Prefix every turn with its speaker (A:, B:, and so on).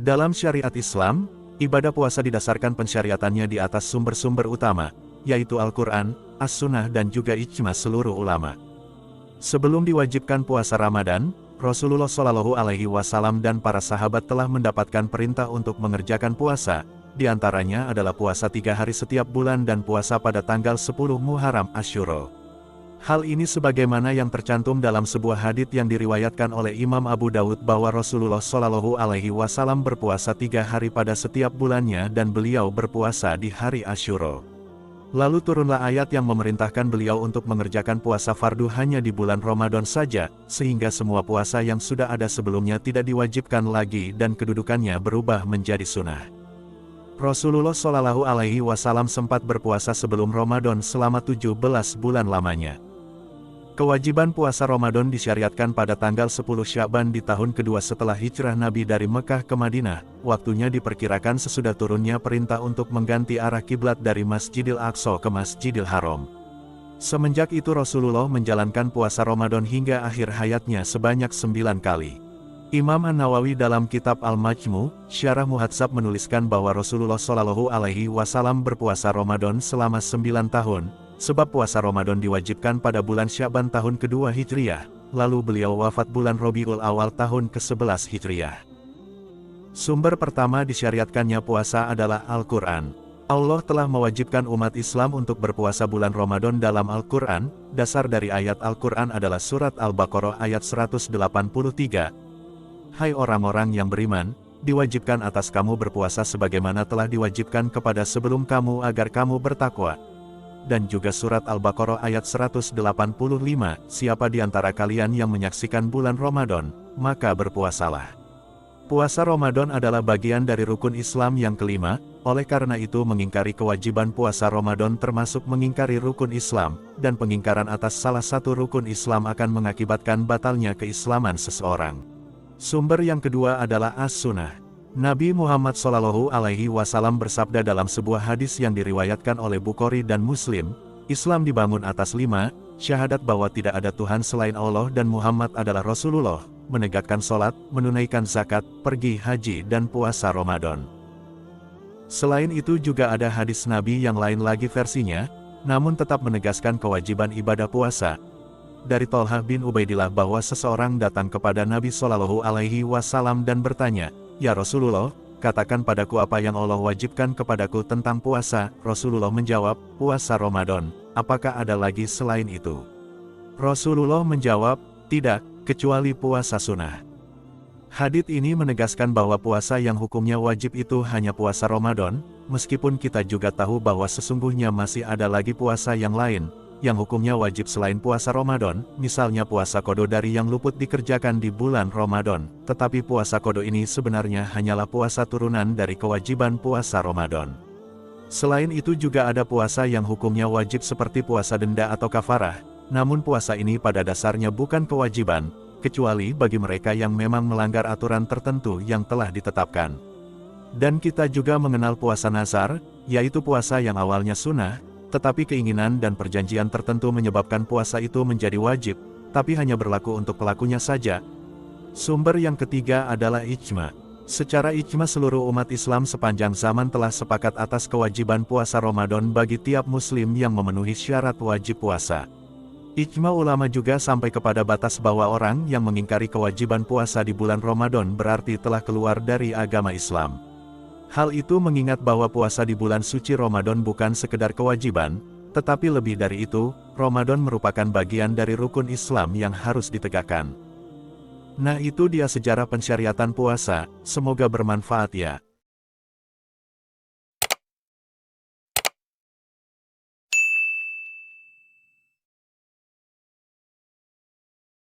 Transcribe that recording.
A: Dalam syariat Islam, ibadah puasa didasarkan pensyariatannya di atas sumber-sumber utama, yaitu Al-Quran, As-Sunnah dan juga ijma seluruh ulama. Sebelum diwajibkan puasa Ramadan, Rasulullah Shallallahu Alaihi Wasallam dan para sahabat telah mendapatkan perintah untuk mengerjakan puasa, di antaranya adalah puasa 3 hari setiap bulan dan puasa pada tanggal 10 Muharram Asyura. Hal ini sebagaimana yang tercantum dalam sebuah hadits yang diriwayatkan oleh Imam Abu Daud bahwa Rasulullah Shallallahu Alaihi Wasallam berpuasa 3 hari pada setiap bulannya dan beliau berpuasa di hari Asyura. Lalu turunlah ayat yang memerintahkan beliau untuk mengerjakan puasa fardu hanya di bulan Ramadan saja, sehingga semua puasa yang sudah ada sebelumnya tidak diwajibkan lagi dan kedudukannya berubah menjadi sunnah. Rasulullah Shallallahu Alaihi Wasallam sempat berpuasa sebelum Ramadan selama 17 bulan lamanya. Kewajiban puasa Ramadan disyariatkan pada tanggal 10 Sya'ban di tahun kedua setelah hijrah Nabi dari Mekah ke Madinah. Waktunya diperkirakan sesudah turunnya perintah untuk mengganti arah kiblat dari Masjidil Aqsa ke Masjidil Haram. Semenjak itu Rasulullah menjalankan puasa Ramadan hingga akhir hayatnya sebanyak 9 kali. Imam An-Nawawi dalam kitab Al-Majmu', Syarah Muhadzab menuliskan bahwa Rasulullah Shallallahu Alaihi Wasallam berpuasa Ramadan selama 9 tahun. Sebab puasa Ramadan diwajibkan pada bulan Sya'ban tahun kedua Hijriyah, lalu beliau wafat bulan Rabiul Awal tahun ke-11 Hijriyah. Sumber pertama disyariatkannya puasa adalah Al-Quran. Allah telah mewajibkan umat Islam untuk berpuasa bulan Ramadan dalam Al-Quran. Dasar dari ayat Al-Quran adalah surat Al-Baqarah ayat 183. Hai orang-orang yang beriman, diwajibkan atas kamu berpuasa sebagaimana telah diwajibkan kepada sebelum kamu agar kamu bertakwa. Dan juga surat Al-Baqarah ayat 185, siapa di antara kalian yang menyaksikan bulan Ramadan, maka berpuasalah. Puasa Ramadan adalah bagian dari rukun Islam yang kelima, oleh karena itu mengingkari kewajiban puasa Ramadan termasuk mengingkari rukun Islam, dan pengingkaran atas salah satu rukun Islam akan mengakibatkan batalnya keislaman seseorang. Sumber yang kedua adalah As-Sunnah. Nabi Muhammad Shallallahu Alaihi Wasallam bersabda dalam sebuah hadis yang diriwayatkan oleh Bukhari dan Muslim, Islam dibangun atas 5, syahadat bahwa tidak ada Tuhan selain Allah dan Muhammad adalah Rasulullah, menegakkan sholat, menunaikan zakat, pergi haji dan puasa Ramadan. Selain itu juga ada hadis Nabi yang lain lagi versinya, namun tetap menegaskan kewajiban ibadah puasa. Dari Thalhah bin Ubaidillah bahwa seseorang datang kepada Nabi Shallallahu Alaihi Wasallam dan bertanya, "Ya Rasulullah, katakan padaku apa yang Allah wajibkan kepadaku tentang puasa." Rasulullah menjawab, "Puasa Ramadan, apakah ada lagi selain itu?" Rasulullah menjawab, "Tidak, kecuali puasa sunnah." Hadits ini menegaskan bahwa puasa yang hukumnya wajib itu hanya puasa Ramadan, meskipun kita juga tahu bahwa sesungguhnya masih ada lagi puasa yang lain, yang hukumnya wajib selain puasa Ramadan, misalnya puasa qadha dari yang luput dikerjakan di bulan Ramadan, tetapi puasa qadha ini sebenarnya hanyalah puasa turunan dari kewajiban puasa Ramadan. Selain itu juga ada puasa yang hukumnya wajib seperti puasa denda atau kafarah, namun puasa ini pada dasarnya bukan kewajiban, kecuali bagi mereka yang memang melanggar aturan tertentu yang telah ditetapkan. Dan kita juga mengenal puasa nazar, yaitu puasa yang awalnya sunnah, tetapi keinginan dan perjanjian tertentu menyebabkan puasa itu menjadi wajib, tapi hanya berlaku untuk pelakunya saja. Sumber yang ketiga adalah ijma. Secara ijma seluruh umat Islam sepanjang zaman telah sepakat atas kewajiban puasa Ramadan bagi tiap muslim yang memenuhi syarat wajib puasa. Ijma ulama juga sampai kepada batas bahwa orang yang mengingkari kewajiban puasa di bulan Ramadan berarti telah keluar dari agama Islam. Hal itu mengingat bahwa puasa di bulan suci Ramadan bukan sekedar kewajiban, tetapi lebih dari itu, Ramadan merupakan bagian dari rukun Islam yang harus ditegakkan. Nah itu dia sejarah pensyariatan puasa, semoga bermanfaat ya.